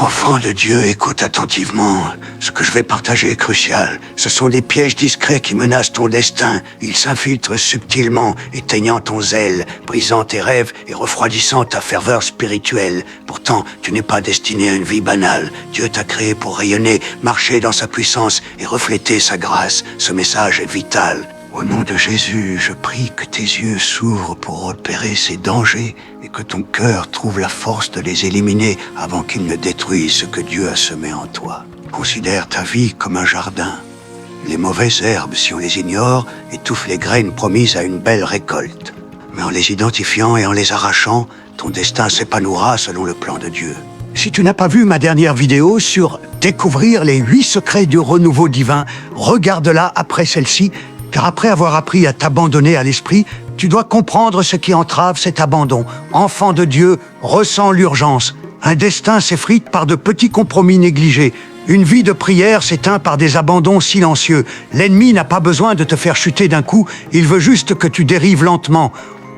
Enfant de Dieu, écoute attentivement. Ce que je vais partager est crucial. Ce sont des pièges discrets qui menacent ton destin. Ils s'infiltrent subtilement, éteignant ton zèle, brisant tes rêves et refroidissant ta ferveur spirituelle. Pourtant, tu n'es pas destiné à une vie banale. Dieu t'a créé pour rayonner, marcher dans sa puissance et refléter sa grâce. Ce message est vital. Au nom de Jésus, je prie que tes yeux s'ouvrent pour repérer ces dangers et que ton cœur trouve la force de les éliminer avant qu'ils ne détruisent ce que Dieu a semé en toi. Considère ta vie comme un jardin. Les mauvaises herbes, si on les ignore, étouffent les graines promises à une belle récolte. Mais en les identifiant et en les arrachant, ton destin s'épanouira selon le plan de Dieu. Si tu n'as pas vu ma dernière vidéo sur découvrir les 8 secrets du renouveau divin, regarde-la après celle-ci. Car après avoir appris à t'abandonner à l'esprit, tu dois comprendre ce qui entrave cet abandon. Enfant de Dieu, ressens l'urgence. Un destin s'effrite par de petits compromis négligés. Une vie de prière s'éteint par des abandons silencieux. L'ennemi n'a pas besoin de te faire chuter d'un coup, il veut juste que tu dérives lentement.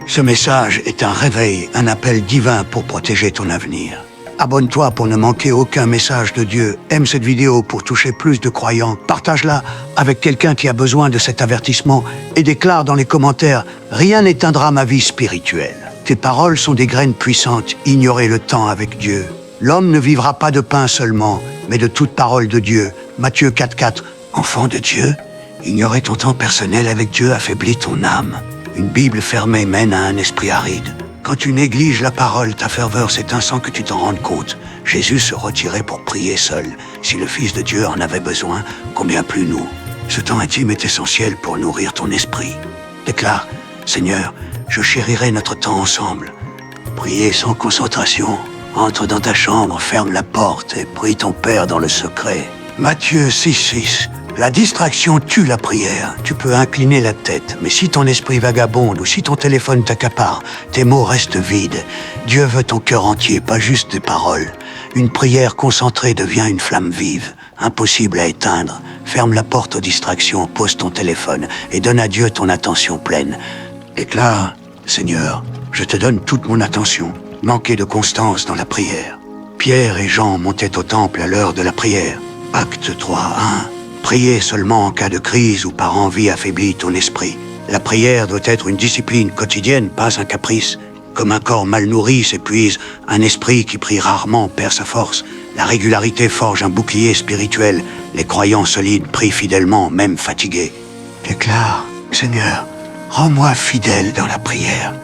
Ce message est un réveil, un appel divin pour protéger ton avenir. Abonne-toi pour ne manquer aucun message de Dieu. Aime cette vidéo pour toucher plus de croyants. Partage-la avec quelqu'un qui a besoin de cet avertissement et déclare dans les commentaires « Rien n'éteindra ma vie spirituelle ». Tes paroles sont des graines puissantes. Ignorez le temps avec Dieu. L'homme ne vivra pas de pain seulement, mais de toute parole de Dieu. Matthieu 4,4. Enfant de Dieu, ignorer ton temps personnel avec Dieu affaiblit ton âme. Une Bible fermée mène à un esprit aride. Quand tu négliges la parole, ta ferveur s'éteint sans que tu t'en rendes compte. Jésus se retirait pour prier seul. Si le Fils de Dieu en avait besoin, combien plus nous? Ce temps intime est essentiel pour nourrir ton esprit. Déclare, Seigneur, je chérirai notre temps ensemble. Prier sans concentration. Entre dans ta chambre, ferme la porte et prie ton Père dans le secret. Matthieu 6,6. La distraction tue la prière. Tu peux incliner la tête, mais si ton esprit vagabonde ou si ton téléphone t'accapare, tes mots restent vides. Dieu veut ton cœur entier, pas juste des paroles. Une prière concentrée devient une flamme vive, impossible à éteindre. Ferme la porte aux distractions, pose ton téléphone et donne à Dieu ton attention pleine. Déclare, Seigneur, je te donne toute mon attention. Manquez de constance dans la prière. Pierre et Jean montaient au temple à l'heure de la prière. Acte 3:1. Prier seulement en cas de crise ou par envie affaiblit ton esprit. La prière doit être une discipline quotidienne, pas un caprice. Comme un corps mal nourri s'épuise, un esprit qui prie rarement perd sa force. La régularité forge un bouclier spirituel. Les croyants solides prient fidèlement, même fatigués. Déclare, Seigneur, rends-moi fidèle dans la prière.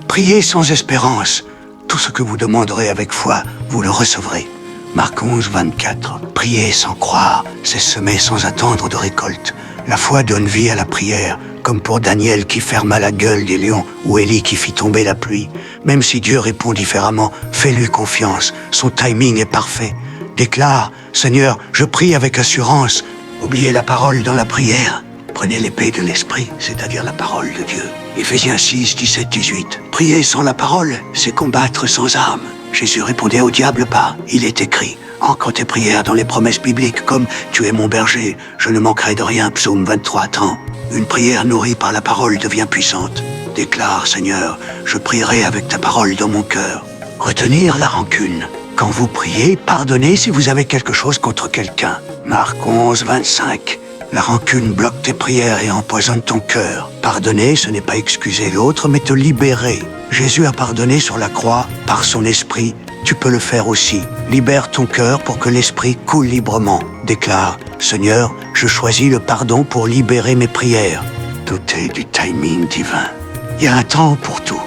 Priez sans espérance. Tout ce que vous demanderez avec foi, vous le recevrez. Marc 11:24. Prier sans croire, c'est semer sans attendre de récolte. La foi donne vie à la prière, comme pour Daniel qui ferma la gueule des lions ou Élie qui fit tomber la pluie. Même si Dieu répond différemment, fais-lui confiance, son timing est parfait. Déclare, Seigneur, je prie avec assurance. Oubliez la parole dans la prière. Prenez l'épée de l'esprit, c'est-à-dire la parole de Dieu. Éphésiens 6:17-18. Prier sans la parole, c'est combattre sans armes. Jésus répondait au diable pas. Il est écrit, ancre tes prières dans les promesses bibliques comme « Tu es mon berger, je ne manquerai de rien » Psaume 23:30. Une prière nourrie par la parole devient puissante. Déclare, Seigneur, je prierai avec ta parole dans mon cœur. Retenir la rancune. Quand vous priez, pardonnez si vous avez quelque chose contre quelqu'un. Marc 11:25. La rancune bloque tes prières et empoisonne ton cœur. Pardonner, ce n'est pas excuser l'autre, mais te libérer. Jésus a pardonné sur la croix par son esprit. Tu peux le faire aussi. Libère ton cœur pour que l'esprit coule librement. Déclare, Seigneur, je choisis le pardon pour libérer mes prières. Tout est du timing divin. Il y a un temps pour tout.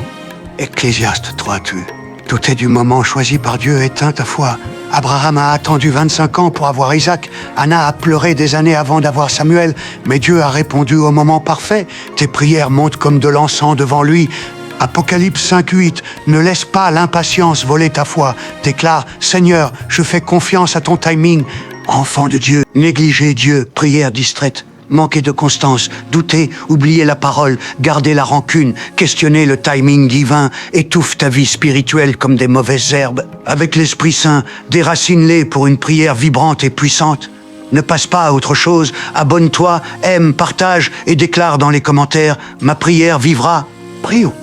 Ecclésiaste 3:2. Tout est du moment choisi par Dieu, éteins ta foi. Abraham a attendu 25 ans pour avoir Isaac. Anna a pleuré des années avant d'avoir Samuel. Mais Dieu a répondu au moment parfait. Tes prières montent comme de l'encens devant lui. Apocalypse 5:8. Ne laisse pas l'impatience voler ta foi. Déclare, Seigneur, je fais confiance à ton timing. Enfant de Dieu, négliger Dieu, prière distraite. Manquer de constance, douter, oublier la parole, garder la rancune, questionner le timing divin, étouffe ta vie spirituelle comme des mauvaises herbes. Avec l'Esprit Saint, déracine-les pour une prière vibrante et puissante. Ne passe pas à autre chose, abonne-toi, aime, partage et déclare dans les commentaires « Ma prière vivra ». Prions.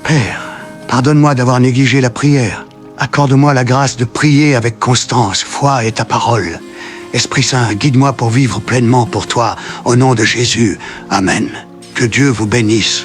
Père, pardonne-moi d'avoir négligé la prière. accorde-moi la grâce de prier avec constance, foi et ta parole. Esprit Saint, guide-moi pour vivre pleinement pour toi, au nom de Jésus. Amen. Que Dieu vous bénisse.